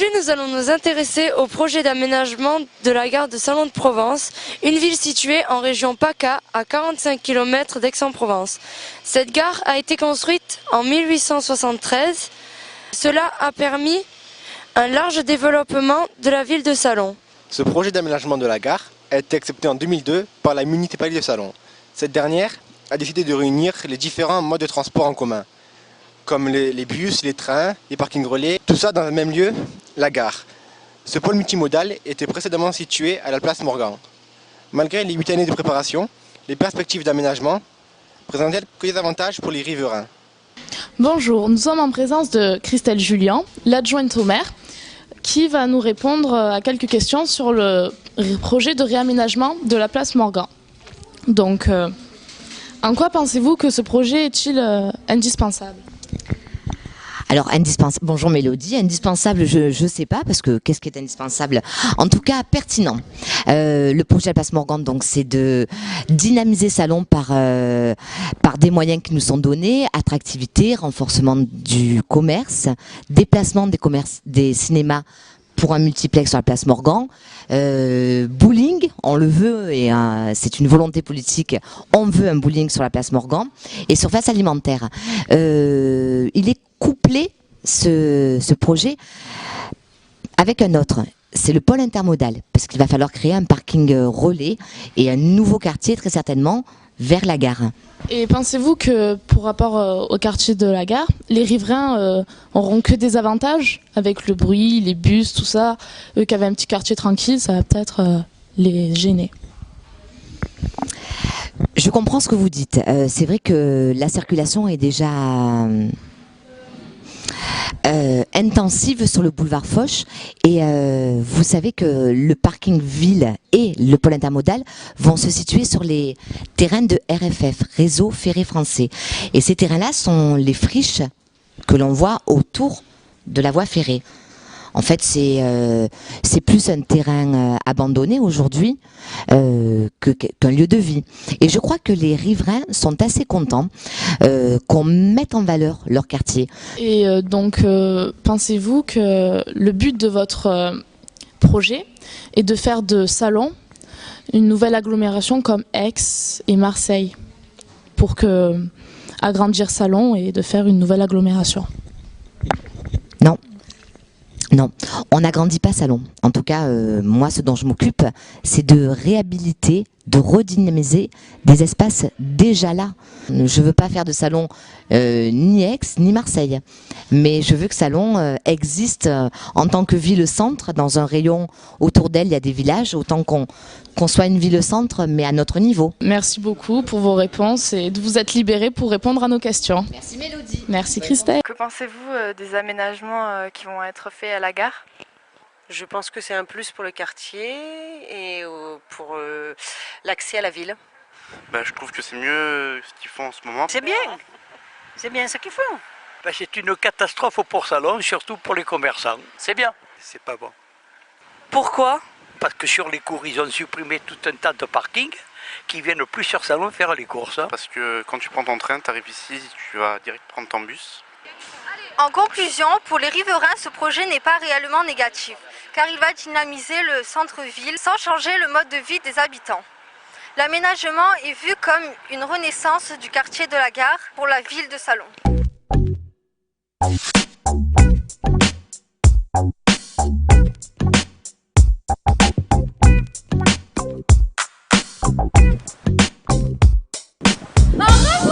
Aujourd'hui, nous allons nous intéresser au projet d'aménagement de la gare de Salon de Provence, une ville située en région PACA à 45 km d'Aix-en-Provence. Cette gare a été construite en 1873. Cela a permis un large développement de la ville de Salon. Ce projet d'aménagement de la gare a été accepté en 2002 par la municipalité de Salon. Cette dernière a décidé de réunir les différents modes de transport en commun, comme les bus, les trains, les parkings relais, tout ça dans le même lieu, la gare. Ce pôle multimodal était précédemment situé à la place Morgan. Malgré les 8 années de préparation, les perspectives d'aménagement présentaient que des avantages pour les riverains. Bonjour, nous sommes en présence de Christelle Julien, l'adjointe au maire, qui va nous répondre à quelques questions sur le projet de réaménagement de la place Morgan. Donc, en quoi pensez-vous que ce projet est-il indispensable ? Alors, indispensable, bonjour Mélodie, indispensable, je ne sais pas, parce que qu'est-ce qui est indispensable? En tout cas, pertinent. Le projet de la place Morgan, donc, c'est de dynamiser Salon par des moyens qui nous sont donnés, attractivité, renforcement du commerce, déplacement des cinémas pour un multiplex sur la place Morgan, bowling, on le veut, et c'est une volonté politique, on veut un bowling sur la place Morgan, et surface alimentaire. Il est couplé, ce projet, avec un autre, c'est le pôle intermodal, parce qu'il va falloir créer un parking relais et un nouveau quartier, très certainement, vers la gare. Et pensez-vous que, pour rapport au quartier de la gare, les riverains auront que des avantages avec le bruit, les bus, tout ça? Eux qui avaient un petit quartier tranquille, ça va peut-être les gêner. Je comprends ce que vous dites. C'est vrai que la circulation est déjà intensive sur le boulevard Foch, et vous savez que le parking ville et le pôle intermodal vont se situer sur les terrains de RFF, Réseau Ferré Français, et ces terrains-là sont les friches que l'on voit autour de la voie ferrée. En fait, c'est plus un terrain abandonné aujourd'hui qu'un lieu de vie. Et je crois que les riverains sont assez contents qu'on mette en valeur leur quartier. Et donc, pensez-vous que le but de votre projet est de faire de Salon une nouvelle agglomération comme Aix et Marseille, pour agrandir Salon et de faire une nouvelle agglomération? Non. Non, on n'agrandit pas Salon. En tout cas, moi, ce dont je m'occupe, c'est de réhabiliter, de redynamiser des espaces déjà là. Je ne veux pas faire de Salon ni Aix, ni Marseille. Mais je veux que Salon existe en tant que ville-centre. Dans un rayon autour d'elle, il y a des villages. Autant qu'on soit une ville-centre, mais à notre niveau. Merci beaucoup pour vos réponses et de vous être libérés pour répondre à nos questions. Merci Mélodie. Merci Christelle. Que pensez-vous des aménagements qui vont être faits à la gare ? Je pense que c'est un plus pour le quartier et pour l'accès à la ville. Je trouve que c'est mieux ce qu'ils font en ce moment. C'est bien ce qu'ils font. C'est une catastrophe pour Salon, surtout pour les commerçants. C'est bien. C'est pas bon. Pourquoi ? Parce que sur les cours, ils ont supprimé tout un tas de parkings qui viennent plus sur Salon faire les courses. Parce que quand tu prends ton train, tu arrives ici, tu vas direct prendre ton bus. En conclusion, pour les riverains, ce projet n'est pas réellement négatif, car il va dynamiser le centre-ville sans changer le mode de vie des habitants. L'aménagement est vu comme une renaissance du quartier de la gare pour la ville de Salon. Maman